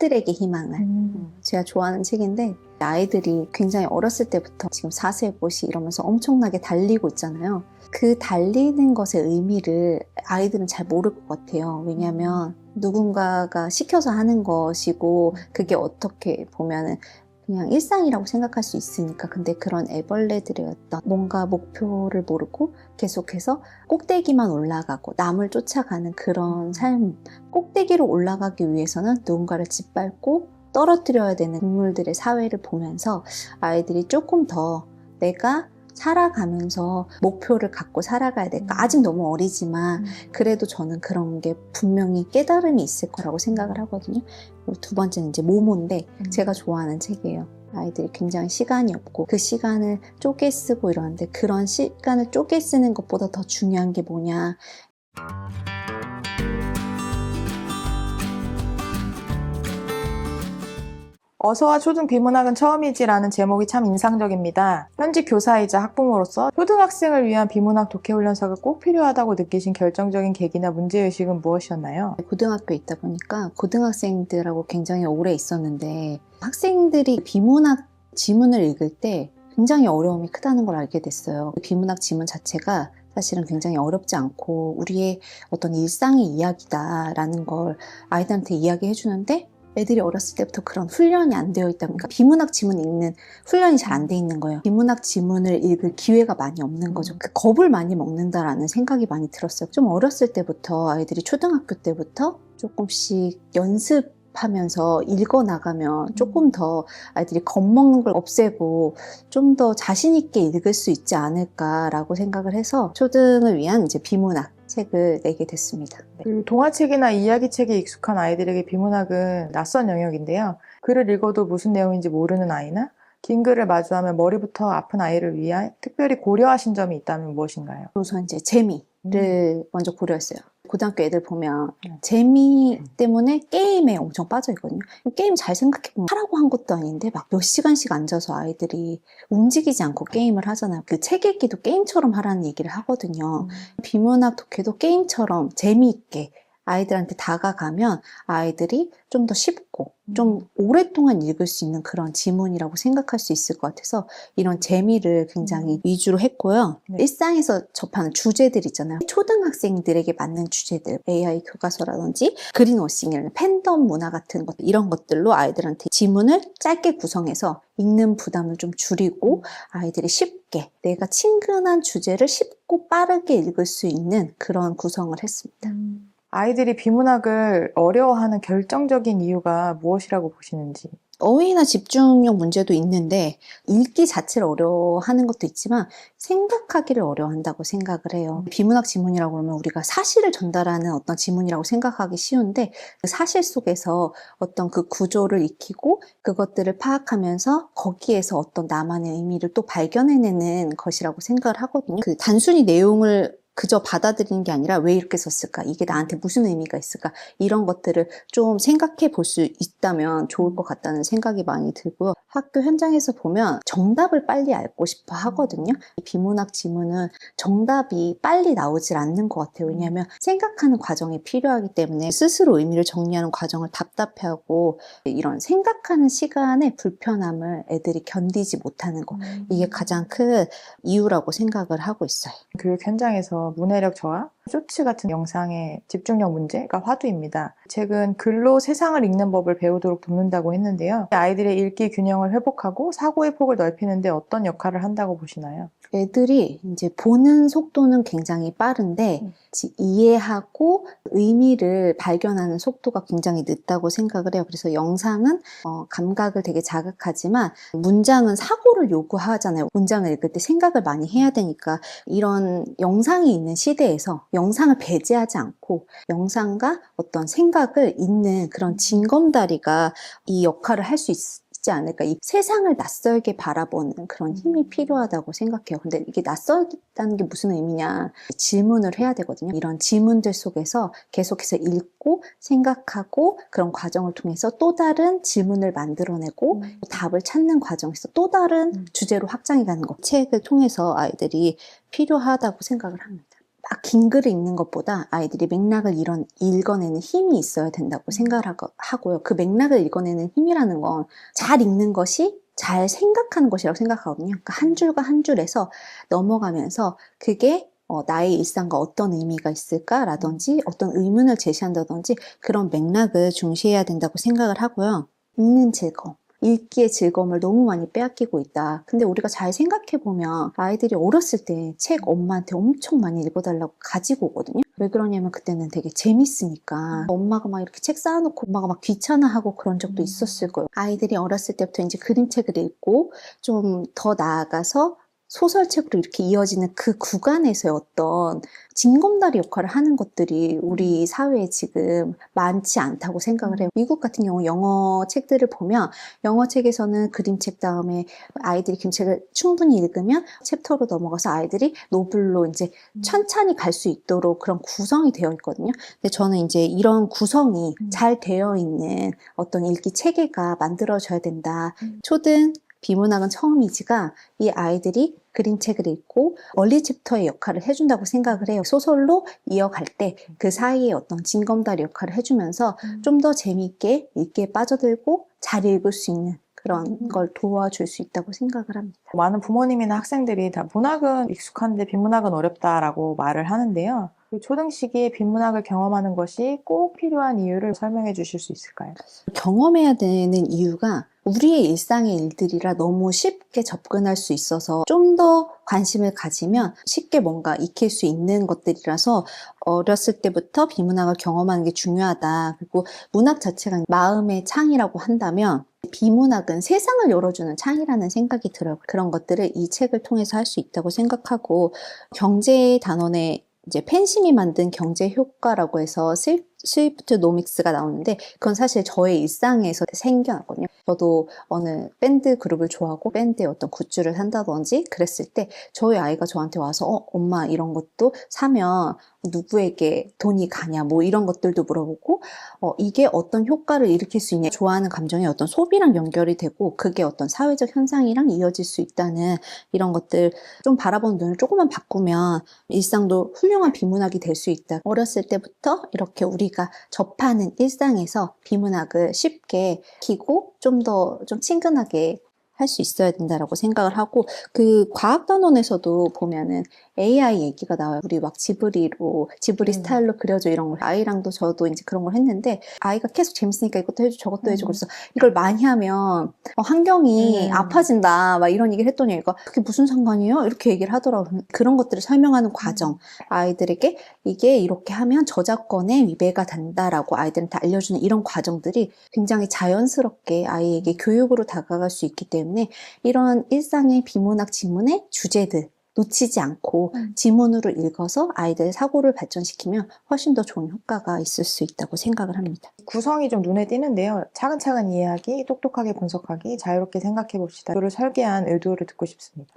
딸들에게 희망을. 제가 좋아하는 책인데 아이들이 굉장히 어렸을 때부터 지금 사세보시 이러면서 엄청나게 달리고 있잖아요. 그 달리는 것의 의미를 아이들은 잘 모를 것 같아요. 왜냐하면 누군가가 시켜서 하는 것이고 그게 어떻게 보면은 그냥 일상이라고 생각할 수 있으니까. 근데 그런 애벌레들의 어떤 뭔가 목표를 모르고 계속해서 꼭대기만 올라가고 남을 쫓아가는 그런 삶, 꼭대기로 올라가기 위해서는 누군가를 짓밟고 떨어뜨려야 되는 동물들의 사회를 보면서 아이들이 조금 더 내가 살아가면서 목표를 갖고 살아가야 될까. 아직 너무 어리지만 그래도 저는 그런 게 분명히 깨달음이 있을 거라고 생각을 하거든요. 그리고 두 번째는 이제 모모인데 제가 좋아하는 책이에요. 아이들이 굉장히 시간이 없고 그 시간을 쪼개 쓰고 이러는데 그런 시간을 쪼개 쓰는 것보다 더 중요한 게 뭐냐. 어서와 초등 비문학은 처음이지라는 제목이 참 인상적입니다. 현직 교사이자 학부모로서 초등학생을 위한 비문학 독해훈련사가 꼭 필요하다고 느끼신 결정적인 계기나 문제의식은 무엇이었나요? 고등학교에 있다 보니까 고등학생들하고 굉장히 오래 있었는데 학생들이 비문학 지문을 읽을 때 굉장히 어려움이 크다는 걸 알게 됐어요. 비문학 지문 자체가 사실은 굉장히 어렵지 않고 우리의 어떤 일상의 이야기다라는 걸 아이들한테 이야기해 주는데 애들이 어렸을 때부터 그런 훈련이 안 되어 있다 보니까 비문학 지문 읽는 훈련이 잘 안 돼 있는 거예요. 비문학 지문을 읽을 기회가 많이 없는 거죠. 그 겁을 많이 먹는다라는 생각이 많이 들었어요. 좀 어렸을 때부터 아이들이 초등학교 때부터 조금씩 연습하면서 읽어 나가면 조금 더 아이들이 겁먹는 걸 없애고 좀 더 자신 있게 읽을 수 있지 않을까라고 생각을 해서 초등을 위한 이제 비문학 책을 내게 됐습니다. 그 동화책이나 이야기책에 익숙한 아이들에게 비문학은 낯선 영역인데요. 글을 읽어도 무슨 내용인지 모르는 아이나 긴 글을 마주하면 머리부터 아픈 아이를 위해 특별히 고려하신 점이 있다면 무엇인가요? 우선 이제 재미를 먼저 고려했어요. 고등학교 애들 보면 재미 때문에 게임에 엄청 빠져 있거든요. 게임 잘 생각해보면 하라고 한 것도 아닌데 막 몇 시간씩 앉아서 아이들이 움직이지 않고 게임을 하잖아요. 그 책 읽기도 게임처럼 하라는 얘기를 하거든요. 비문학 독해도 게임처럼 재미있게 아이들한테 다가가면 아이들이 좀 더 쉽고 좀 오랫동안 읽을 수 있는 그런 지문이라고 생각할 수 있을 것 같아서 이런 재미를 굉장히 위주로 했고요. 일상에서 접하는 주제들 있잖아요. 초등학생들에게 맞는 주제들, AI 교과서라든지 그린워싱이나 팬덤 문화 같은 것, 이런 것들로 아이들한테 지문을 짧게 구성해서 읽는 부담을 좀 줄이고 아이들이 쉽게 내가 친근한 주제를 쉽고 빠르게 읽을 수 있는 그런 구성을 했습니다. 아이들이 비문학을 어려워하는 결정적인 이유가 무엇이라고 보시는지. 어휘나 집중력 문제도 있는데 읽기 자체를 어려워하는 것도 있지만 생각하기를 어려워한다고 생각을 해요. 비문학 지문이라고 그러면 우리가 사실을 전달하는 어떤 지문이라고 생각하기 쉬운데 그 사실 속에서 어떤 그 구조를 익히고 그것들을 파악하면서 거기에서 어떤 나만의 의미를 또 발견해내는 것이라고 생각을 하거든요. 그 단순히 내용을 그저 받아들이는 게 아니라 왜 이렇게 썼을까? 이게 나한테 무슨 의미가 있을까? 이런 것들을 좀 생각해 볼 수 있다면 좋을 것 같다는 생각이 많이 들고요. 학교 현장에서 보면 정답을 빨리 알고 싶어 하거든요. 이 비문학 지문은 정답이 빨리 나오질 않는 것 같아요. 왜냐하면 생각하는 과정이 필요하기 때문에 스스로 의미를 정리하는 과정을 답답해하고 이런 생각하는 시간의 불편함을 애들이 견디지 못하는 것. 이게 가장 큰 이유라고 생각을 하고 있어요. 교육 현장에서 문해력 저하, 쇼츠 같은 영상의 집중력 문제가 화두입니다. 책은 글로 세상을 읽는 법을 배우도록 돕는다고 했는데요. 아이들의 읽기 균형을 회복하고 사고의 폭을 넓히는데 어떤 역할을 한다고 보시나요? 애들이 이제 보는 속도는 굉장히 빠른데 이해하고 의미를 발견하는 속도가 굉장히 늦다고 생각을 해요. 그래서 영상은 감각을 되게 자극하지만 문장은 사고를 요구하잖아요. 문장을 읽을 때 생각을 많이 해야 되니까 이런 영상이 있는 시대에서 영상을 배제하지 않고 영상과 어떤 생각을 잇는 그런 징검다리가 이 역할을 할 수 있지 않을까. 이 세상을 낯설게 바라보는 그런 힘이 필요하다고 생각해요. 근데 이게 낯설다는 게 무슨 의미냐. 질문을 해야 되거든요. 이런 질문들 속에서 계속해서 읽고 생각하고 그런 과정을 통해서 또 다른 질문을 만들어내고 답을 찾는 과정에서 또 다른 주제로 확장해 가는 것. 책을 통해서 아이들이 필요하다고 생각을 합니다. 막 긴 글을 읽는 것보다 아이들이 맥락을 읽어내는 힘이 있어야 된다고 생각을 하고요. 그 맥락을 읽어내는 힘이라는 건 잘 읽는 것이 잘 생각하는 것이라고 생각하거든요. 그러니까 한 줄과 한 줄에서 넘어가면서 그게 나의 일상과 어떤 의미가 있을까라든지 어떤 의문을 제시한다든지 그런 맥락을 중시해야 된다고 생각을 하고요. 읽는 즐거움. 읽기의 즐거움을 너무 많이 빼앗기고 있다. 근데 우리가 잘 생각해보면 아이들이 어렸을 때 책 엄마한테 엄청 많이 읽어달라고 가지고 오거든요. 왜 그러냐면 그때는 되게 재밌으니까 엄마가 막 이렇게 책 쌓아놓고 엄마가 막 귀찮아하고 그런 적도 있었을 거예요. 아이들이 어렸을 때부터 이제 그림책을 읽고 좀 더 나아가서 소설책으로 이렇게 이어지는 그 구간에서의 어떤 징검다리 역할을 하는 것들이 우리 사회에 지금 많지 않다고 생각을 해요. 미국 같은 경우 영어 책들을 보면 영어 책에서는 그림책 다음에 아이들이 그림책을 충분히 읽으면 챕터로 넘어가서 아이들이 노블로 이제 천천히 갈 수 있도록 그런 구성이 되어 있거든요. 근데 저는 이제 이런 구성이 잘 되어 있는 어떤 읽기 체계가 만들어져야 된다. 초등 비문학은 처음이지가 이 아이들이 그림책을 읽고 얼리 챕터의 역할을 해준다고 생각을 해요. 소설로 이어갈 때 그 사이에 어떤 징검다리 역할을 해주면서 좀 더 재미있게 읽기에 빠져들고 잘 읽을 수 있는 그런 걸 도와줄 수 있다고 생각을 합니다. 많은 부모님이나 학생들이 다 문학은 익숙한데 비문학은 어렵다라고 말을 하는데요. 그 초등 시기에 비문학을 경험하는 것이 꼭 필요한 이유를 설명해 주실 수 있을까요? 경험해야 되는 이유가 우리의 일상의 일들이라 너무 쉽게 접근할 수 있어서 좀 더 관심을 가지면 쉽게 뭔가 익힐 수 있는 것들이라서 어렸을 때부터 비문학을 경험하는 게 중요하다. 그리고 문학 자체가 마음의 창이라고 한다면 비문학은 세상을 열어주는 창이라는 생각이 들어요. 그런 것들을 이 책을 통해서 할 수 있다고 생각하고 경제 단원의 이제 펜심이 만든 경제 효과라고 해서 스위프트 노믹스가 나오는데 그건 사실 저의 일상에서 생겨났거든요. 저도 어느 밴드 그룹을 좋아하고 밴드의 어떤 굿즈를 산다든지 그랬을 때 저희 아이가 저한테 와서 엄마 이런 것도 사면 누구에게 돈이 가냐 뭐 이런 것들도 물어보고 이게 어떤 효과를 일으킬 수 있냐 좋아하는 감정이 어떤 소비랑 연결이 되고 그게 어떤 사회적 현상이랑 이어질 수 있다는 이런 것들 좀 바라보는 눈을 조금만 바꾸면 일상도 훌륭한 비문학이 될 수 있다. 어렸을 때부터 이렇게 우리가 접하는 일상에서 비문학을 쉽게 익히고 좀 더 좀 친근하게 할 수 있어야 된다라고 생각을 하고 그 과학단원에서도 보면은 AI 얘기가 나와요. 우리 막 지브리 스타일로 그려줘 이런 걸 아이랑도 저도 이제 그런 걸 했는데 아이가 계속 재밌으니까 이것도 해줘 저것도 해줘 그래서 이걸 많이 하면 환경이 아파진다 막 이런 얘기를 했더니 얘가 그게 무슨 상관이에요? 이렇게 얘기를 하더라고요. 그런 것들을 설명하는 과정 아이들에게 이게 이렇게 하면 저작권에 위배가 된다라고 아이들한테 알려주는 이런 과정들이 굉장히 자연스럽게 아이에게 교육으로 다가갈 수 있기 때문에 이런 일상의 비문학 지문의 주제들 놓치지 않고 지문으로 읽어서 아이들의 사고를 발전시키면 훨씬 더 좋은 효과가 있을 수 있다고 생각을 합니다. 구성이 좀 눈에 띄는데요. 차근차근 이해하기, 똑똑하게 분석하기, 자유롭게 생각해 봅시다. 이거를 설계한 의도를 듣고 싶습니다.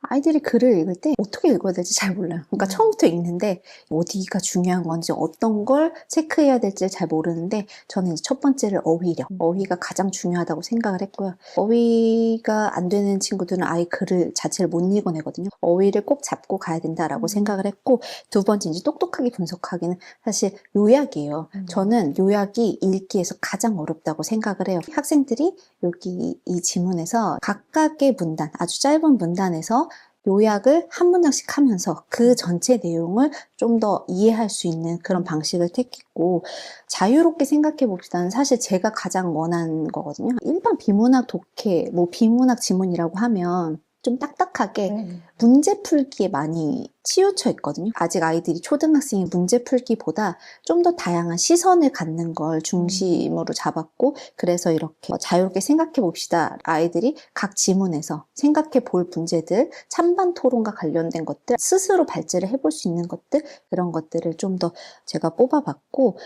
아이들이 글을 읽을 때 어떻게 읽어야 될지 잘 몰라요. 그러니까 처음부터 읽는데 어디가 중요한 건지 어떤 걸 체크해야 될지 잘 모르는데 저는 첫 번째를 어휘력, 어휘가 가장 중요하다고 생각을 했고요. 어휘가 안 되는 친구들은 아예 글을 자체를 못 읽어내거든요. 어휘를 꼭 잡고 가야 된다라고 생각을 했고 두 번째 이제 똑똑하게 분석하기는 사실 요약이에요. 저는 요약이 읽기에서 가장 어렵다고 생각을 해요. 학생들이 여기 이 지문에서 각각의 문단, 아주 짧은 문단에서 요약을 한 문장씩 하면서 그 전체 내용을 좀 더 이해할 수 있는 그런 방식을 택했고 자유롭게 생각해 봅시다는 사실 제가 가장 원하는 거거든요. 일반 비문학 독해, 뭐 비문학 지문이라고 하면 좀 딱딱하게 문제 풀기에 많이 치우쳐 있거든요. 아직 아이들이 초등학생이 문제 풀기보다 좀 더 다양한 시선을 갖는 걸 중심으로 잡았고 그래서 이렇게 자유롭게 생각해 봅시다. 아이들이 각 지문에서 생각해 볼 문제들, 찬반 토론과 관련된 것들, 스스로 발제를 해볼 수 있는 것들 그런 것들을 좀 더 제가 뽑아봤고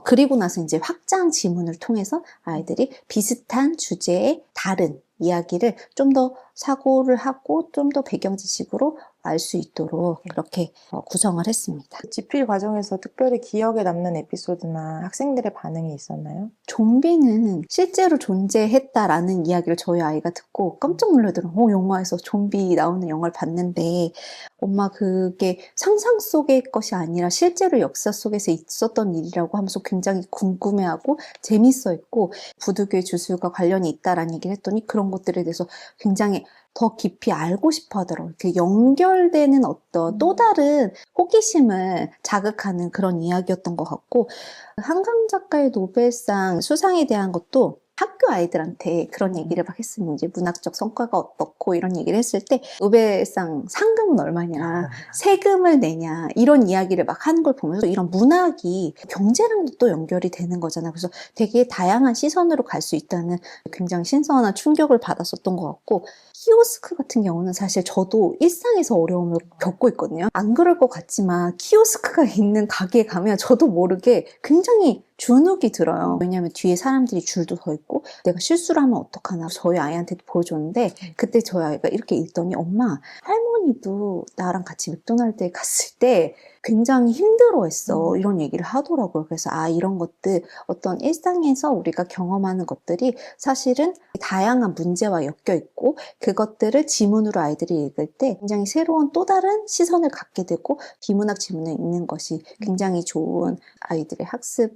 그리고 나서 이제 확장 지문을 통해서 아이들이 비슷한 주제의 다른 이야기를 좀 더 사고를 하고 좀 더 배경 지식으로 알 수 있도록 그렇게 구성을 했습니다. 집필 과정에서 특별히 기억에 남는 에피소드나 학생들의 반응이 있었나요? 좀비는 실제로 존재했다라는 이야기를 저희 아이가 듣고 깜짝 놀라더라고요. 영화에서 좀비 나오는 영화를 봤는데 엄마 그게 상상 속의 것이 아니라 실제로 역사 속에서 있었던 일이라고 하면서 굉장히 궁금해하고 재밌어했고 부두교의 주술과 관련이 있다라는 얘기를 했더니 그런 것들에 대해서 굉장히 더 깊이 알고 싶어 하더라고요. 그 연결되는 어떤 또 다른 호기심을 자극하는 그런 이야기였던 것 같고 한강 작가의 노벨상 수상에 대한 것도 학교 아이들한테 그런 얘기를 막 했으면 이제 문학적 성과가 어떻고 이런 얘기를 했을 때 노벨상 상금은 얼마냐, 세금을 내냐 이런 이야기를 막 하는 걸 보면서 이런 문학이 경제랑도 또 연결이 되는 거잖아요. 그래서 되게 다양한 시선으로 갈 수 있다는 굉장히 신선한 충격을 받았었던 것 같고 키오스크 같은 경우는 사실 저도 일상에서 어려움을 겪고 있거든요. 안 그럴 것 같지만 키오스크가 있는 가게에 가면 저도 모르게 굉장히 주눅이 들어요. 왜냐하면 뒤에 사람들이 줄도 서 있고 내가 실수를 하면 어떡하나 저희 아이한테도 보여줬는데 그때 저희 아이가 이렇게 읽더니 엄마 할머니도 나랑 같이 맥도날드에 갔을 때 굉장히 힘들어했어 이런 얘기를 하더라고요. 그래서 이런 것들 어떤 일상에서 우리가 경험하는 것들이 사실은 다양한 문제와 엮여 있고 그것들을 지문으로 아이들이 읽을 때 굉장히 새로운 또 다른 시선을 갖게 되고 비문학 지문을 읽는 것이 굉장히 좋은 아이들의 학습의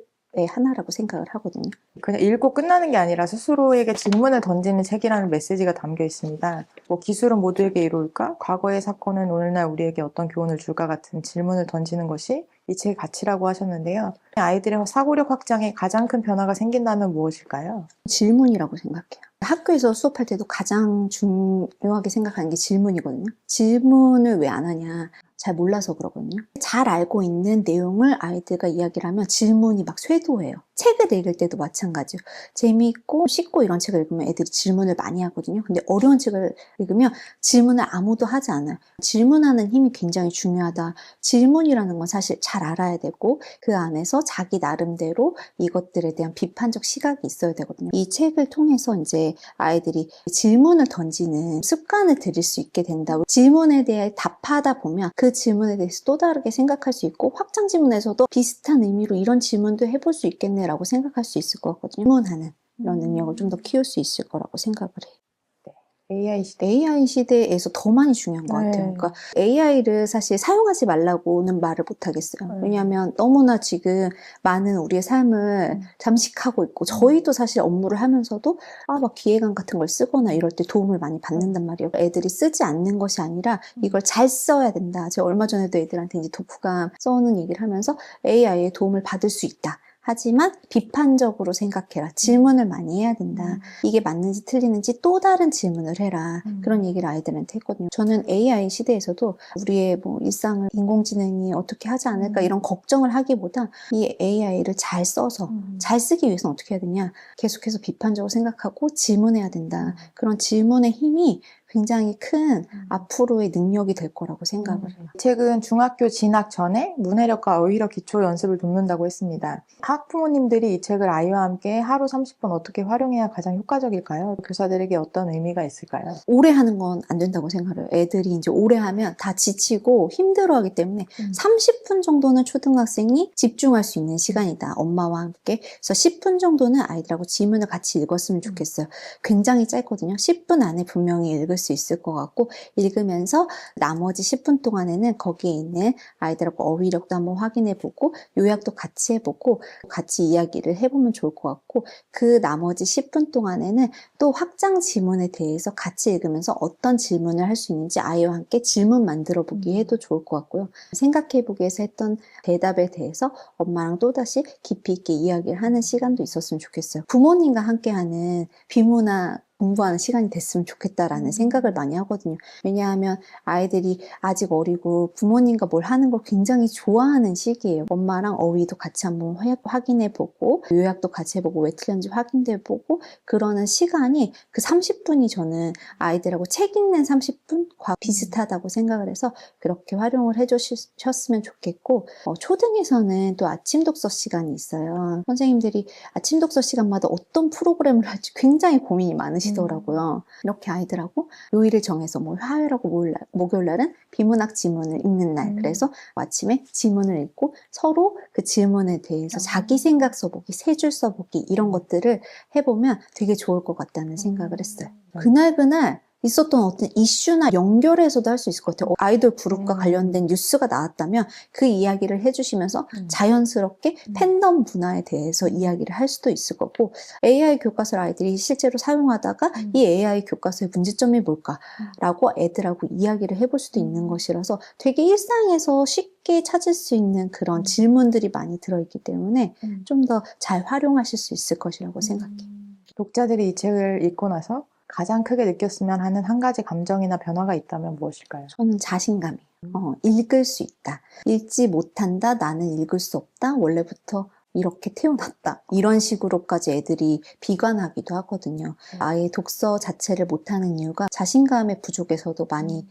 하나라고 생각을 하거든요. 그냥 읽고 끝나는 게 아니라 스스로에게 질문을 던지는 책이라는 메시지가 담겨 있습니다. 뭐 기술은 모두에게 이로울까? 과거의 사건은 오늘날 우리에게 어떤 교훈을 줄까? 같은 질문을 던지는 것이 이 책의 가치라고 하셨는데요. 아이들의 사고력 확장에 가장 큰 변화가 생긴다면 무엇일까요? 질문이라고 생각해요. 학교에서 수업할 때도 가장 중요하게 생각하는 게 질문이거든요. 질문을 왜 안 하냐? 잘 몰라서 그러거든요. 잘 알고 있는 내용을 아이들과 이야기를 하면 질문이 막 쇄도해요. 책을 읽을 때도 마찬가지예요. 재미있고 쉽고 이런 책을 읽으면 애들이 질문을 많이 하거든요. 근데 어려운 책을 읽으면 질문을 아무도 하지 않아요. 질문하는 힘이 굉장히 중요하다. 질문이라는 건 사실 잘 알아야 되고 그 안에서 자기 나름대로 이것들에 대한 비판적 시각이 있어야 되거든요. 이 책을 통해서 이제 아이들이 질문을 던지는 습관을 들일 수 있게 된다. 질문에 대해 답하다 보면 그 질문에 대해서 또 다르게 생각할 수 있고 확장 질문에서도 비슷한 의미로 이런 질문도 해볼 수 있겠네라고 생각할 수 있을 것 같거든요. 질문하는 이런 능력을 좀 더 키울 수 있을 거라고 생각을 해요. AI 시대에서 더 많이 중요한 것 같아요. 그러니까 AI를 사실 사용하지 말라고는 말을 못 하겠어요. 왜냐하면 너무나 지금 많은 우리의 삶을 잠식하고 있고 저희도 사실 업무를 하면서도 막 기획안 같은 걸 쓰거나 이럴 때 도움을 많이 받는단 말이에요. 애들이 쓰지 않는 것이 아니라 이걸 잘 써야 된다. 제가 얼마 전에도 애들한테 이제 독후감 써오는 얘기를 하면서 AI의 도움을 받을 수 있다. 하지만 비판적으로 생각해라. 질문을 많이 해야 된다. 이게 맞는지 틀리는지 또 다른 질문을 해라. 그런 얘기를 아이들한테 했거든요. 저는 AI 시대에서도 우리의 뭐 일상을 인공지능이 어떻게 하지 않을까 이런 걱정을 하기보다 이 AI를 잘 써서 잘 쓰기 위해서는 어떻게 해야 되냐. 계속해서 비판적으로 생각하고 질문해야 된다. 그런 질문의 힘이 굉장히 큰 앞으로의 능력이 될 거라고 생각을 해요. 이 책은 중학교 진학 전에 문해력과 어휘력 기초 연습을 돕는다고 했습니다. 학부모님들이 이 책을 아이와 함께 하루 30분 어떻게 활용해야 가장 효과적일까요? 교사들에게 어떤 의미가 있을까요? 오래 하는 건 안 된다고 생각해요. 애들이 이제 오래 하면 다 지치고 힘들어하기 때문에 30분 정도는 초등학생이 집중할 수 있는 시간이다. 엄마와 함께. 그래서 10분 정도는 아이들하고 지문을 같이 읽었으면 좋겠어요. 굉장히 짧거든요. 10분 안에 분명히 읽을 수 있을 것 같고 읽으면서 나머지 10분 동안에는 거기에 있는 아이들하고 어휘력도 한번 확인해보고 요약도 같이 해보고 같이 이야기를 해보면 좋을 것 같고 그 나머지 10분 동안에는 또 확장 지문에 대해서 같이 읽으면서 어떤 질문을 할 수 있는지 아이와 함께 질문 만들어 보기 해도 좋을 것 같고요. 생각해 보기 위해서 했던 대답에 대해서 엄마랑 또다시 깊이 있게 이야기를 하는 시간도 있었으면 좋겠어요. 부모님과 함께하는 비문학 공부하는 시간이 됐으면 좋겠다라는 생각을 많이 하거든요. 왜냐하면 아이들이 아직 어리고 부모님과 뭘 하는 걸 굉장히 좋아하는 시기예요. 엄마랑 어휘도 같이 한번 확인해보고 요약도 같이 해보고 왜 틀렸는지 확인해보고 그러는 시간이 그 30분이 저는 아이들하고 책 읽는 30분과 비슷하다고 생각을 해서 그렇게 활용을 해주셨으면 좋겠고 초등에서는 또 아침 독서 시간이 있어요. 선생님들이 아침 독서 시간마다 어떤 프로그램을 할지 굉장히 고민이 많으시죠. 계시더라고요. 이렇게 아이들하고 요일을 정해서 뭐 화요일하고 목요일날은 비문학 지문을 읽는 날. 그래서 아침에 지문을 읽고 서로 그 질문에 대해서 자기 생각 써보기, 세 줄 써보기 이런 것들을 해보면 되게 좋을 것 같다는 생각을 했어요. 그날 있었던 어떤 이슈나 연결해서도 할 수 있을 것 같아요. 아이돌 그룹과 관련된 뉴스가 나왔다면 그 이야기를 해주시면서 자연스럽게 팬덤 문화에 대해서 이야기를 할 수도 있을 거고, AI 교과서를 아이들이 실제로 사용하다가 이 AI 교과서의 문제점이 뭘까라고 애들하고 이야기를 해볼 수도 있는 것이라서 되게 일상에서 쉽게 찾을 수 있는 그런 질문들이 많이 들어있기 때문에 좀 더 잘 활용하실 수 있을 것이라고 생각해요. 독자들이 이 책을 읽고 나서 가장 크게 느꼈으면 하는 한 가지 감정이나 변화가 있다면 무엇일까요? 저는 자신감이에요. 읽을 수 있다. 읽지 못한다. 나는 읽을 수 없다. 원래부터 이렇게 태어났다. 이런 식으로까지 애들이 비관하기도 하거든요. 아예 독서 자체를 못하는 이유가 자신감의 부족에서도 많이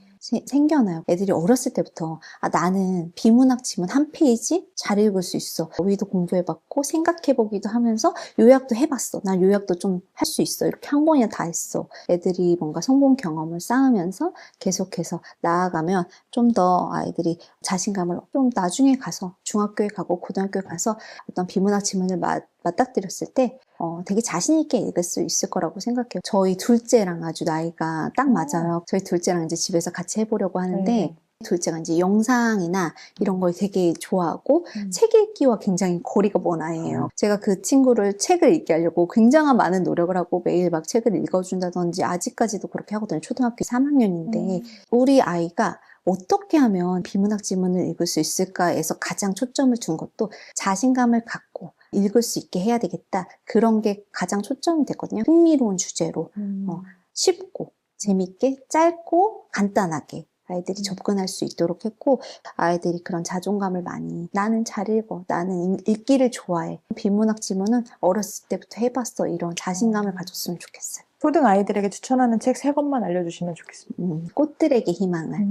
생겨나요. 애들이 어렸을 때부터 나는 비문학 지문 한 페이지 잘 읽을 수 있어. 우리도 공부해봤고 생각해보기도 하면서 요약도 해봤어. 난 요약도 좀 할 수 있어. 이렇게 한 권이나 다 했어. 애들이 뭔가 성공 경험을 쌓으면서 계속해서 나아가면 좀 더 아이들이 자신감을 좀 나중에 가서 중학교에 가고 고등학교에 가서 어떤 비문학 지문을 맞닥뜨렸을 때 되게 자신 있게 읽을 수 있을 거라고 생각해요. 저희 둘째랑 아주 나이가 딱 맞아요. 저희 둘째랑 이제 집에서 같이 해보려고 하는데 둘째가 이제 영상이나 이런 걸 되게 좋아하고 책 읽기와 굉장히 거리가 먼 아이예요. 제가 그 친구를 책을 읽게 하려고 굉장한 많은 노력을 하고 매일 막 책을 읽어준다든지 아직까지도 그렇게 하거든요. 초등학교 3학년인데 우리 아이가 어떻게 하면 비문학 지문을 읽을 수 있을까에서 가장 초점을 둔 것도 자신감을 갖고 읽을 수 있게 해야 되겠다. 그런 게 가장 초점이 됐거든요. 흥미로운 주제로 쉽고 재밌게 짧고 간단하게 아이들이 접근할 수 있도록 했고, 아이들이 그런 자존감을 많이, 나는 잘 읽어, 나는 읽기를 좋아해, 비문학 지문은 어렸을 때부터 해봤어, 이런 자신감을 가졌으면 좋겠어요. 초등 아이들에게 추천하는 책 3권만 알려주시면 좋겠습니다. 꽃들에게 희망을.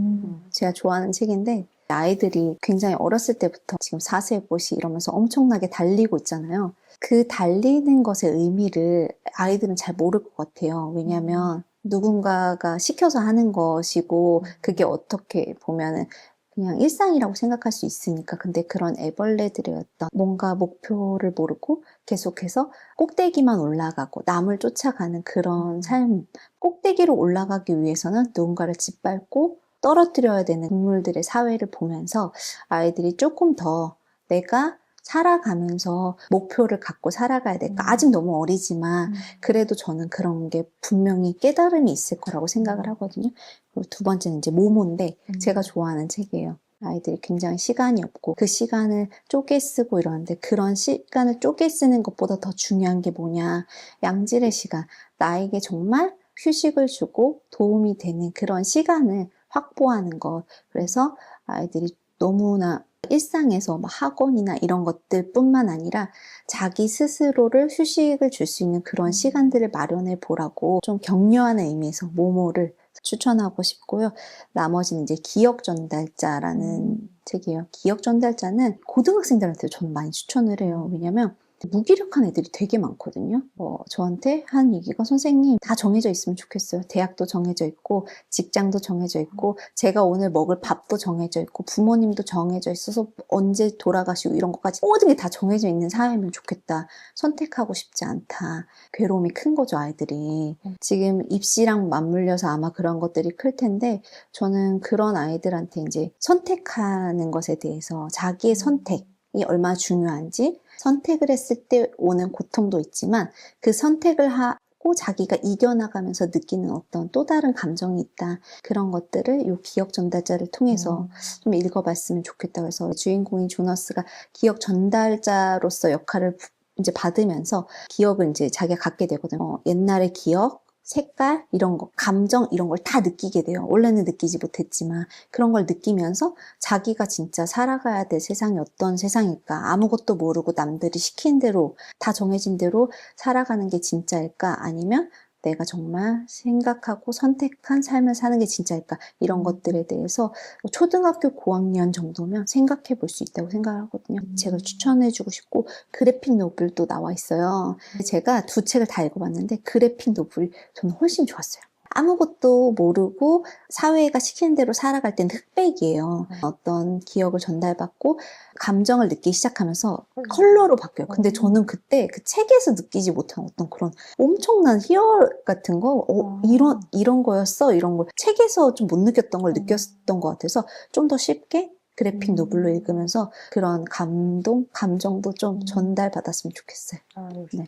제가 좋아하는 책인데, 아이들이 굉장히 어렸을 때부터 지금 4세 꽃이 이러면서 엄청나게 달리고 있잖아요. 그 달리는 것의 의미를 아이들은 잘 모를 것 같아요. 왜냐하면 누군가가 시켜서 하는 것이고 그게 어떻게 보면은 그냥 일상이라고 생각할 수 있으니까. 근데 그런 애벌레들의 어떤 뭔가 목표를 모르고 계속해서 꼭대기만 올라가고 남을 쫓아가는 그런 삶, 꼭대기로 올라가기 위해서는 누군가를 짓밟고 떨어뜨려야 되는 동물들의 사회를 보면서 아이들이 조금 더 내가 살아가면서 목표를 갖고 살아가야 될까? 아직 너무 어리지만 그래도 저는 그런 게 분명히 깨달음이 있을 거라고 생각을 하거든요. 그리고 두 번째는 이제 모모인데 제가 좋아하는 책이에요. 아이들이 굉장히 시간이 없고 그 시간을 쪼개 쓰고 이러는데 그런 시간을 쪼개 쓰는 것보다 더 중요한 게 뭐냐? 양질의 시간. 나에게 정말 휴식을 주고 도움이 되는 그런 시간을 확보하는 것. 그래서 아이들이 너무나 일상에서 학원이나 이런 것들 뿐만 아니라 자기 스스로를 휴식을 줄 수 있는 그런 시간들을 마련해 보라고 좀 격려하는 의미에서 모모를 추천하고 싶고요. 나머지는 이제 기억 전달자라는 책이에요. 기억 전달자는 고등학생들한테 저는 많이 추천을 해요. 왜냐면 무기력한 애들이 되게 많거든요. 저한테 한 얘기가 선생님 다 정해져 있으면 좋겠어요. 대학도 정해져 있고 직장도 정해져 있고 제가 오늘 먹을 밥도 정해져 있고 부모님도 정해져 있어서 언제 돌아가시고 이런 것까지 모든 게 다 정해져 있는 사회면 좋겠다. 선택하고 싶지 않다. 괴로움이 큰 거죠, 아이들이. 지금 입시랑 맞물려서 아마 그런 것들이 클 텐데 저는 그런 아이들한테 이제 선택하는 것에 대해서 자기의 선택이 얼마나 중요한지, 선택을 했을 때 오는 고통도 있지만 그 선택을 하고 자기가 이겨나가면서 느끼는 어떤 또 다른 감정이 있다. 그런 것들을 이 기억 전달자를 통해서 좀 읽어봤으면 좋겠다. 그래서 주인공인 조너스가 기억 전달자로서 역할을 이제 받으면서 기억을 이제 자기가 갖게 되거든요. 옛날의 기억, 색깔, 이런 거, 감정 이런 걸 다 느끼게 돼요. 원래는 느끼지 못했지만 그런 걸 느끼면서 자기가 진짜 살아가야 될 세상이 어떤 세상일까? 아무것도 모르고 남들이 시킨 대로 다 정해진 대로 살아가는 게 진짜일까? 아니면 내가 정말 생각하고 선택한 삶을 사는 게 진짜일까? 이런 것들에 대해서 초등학교 고학년 정도면 생각해 볼 수 있다고 생각하거든요. 책을 추천해주고 싶고 그래픽 노블도 나와 있어요. 제가 두 책을 다 읽어봤는데 그래픽 노블이 저는 훨씬 좋았어요. 아무것도 모르고 사회가 시키는 대로 살아갈 때는 흑백이에요. 어떤 기억을 전달받고 감정을 느끼기 시작하면서 컬러로 바뀌어요. 근데 저는 그때 그 책에서 느끼지 못한 어떤 그런 엄청난 희열 같은 거, 이런 거였어? 이런 걸 책에서 좀 못 느꼈던 걸 느꼈던 것 같아서 좀 더 쉽게 그래픽 노블로 읽으면서 그런 감동, 감정도 좀 전달받았으면 좋겠어요. 아, 네.